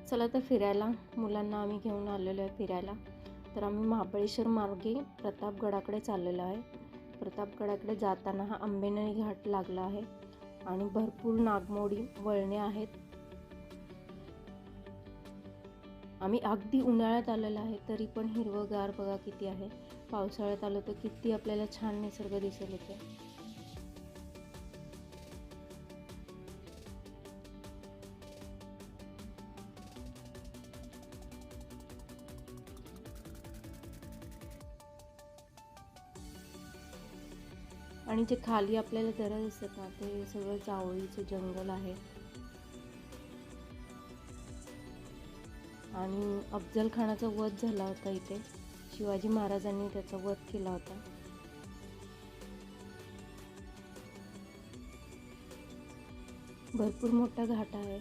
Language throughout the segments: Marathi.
चला तर फिरायला मुलांना आम्ही घेऊन आलेलो आहे फिरायला. तर आम्ही महाबळेश्वर मार्गे प्रतापगडाकडे चाललेलो आहे. प्रतापगडाकडे जाताना हा आंबेनळी घाट लागला आहे आणि भरपूर नागमोडी वळणे आहेत. आम्ही अगदी उन्हाळ्यात आलेलो आहे तरी पण हिरवगार बघा किती आहे. पावसाळ्यात आलो तर किती आपल्याला छान निसर्ग दिसेल इथे. आणि जे खाली आपल्याला दऱ्या दिसतात ना ते सगळं जावळीचे जंगल आहे. आणि अफजल खानाचा वध झाला होता इथे. शिवाजी महाराजांनी त्याचा वध केला होता. भरपूर मोठा घाट आहे.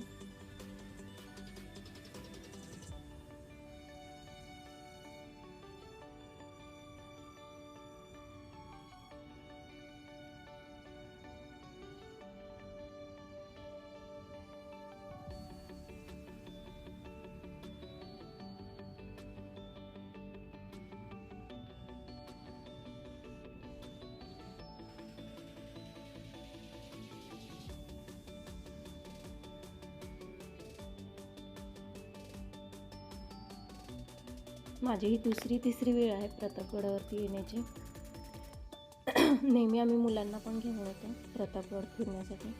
माझी ही तिसरी वेळ आहे प्रतापगडावरती येण्याची. नेहमी आम्ही मुलांना पण घेऊन येतो प्रतापगड फिरण्यासाठी.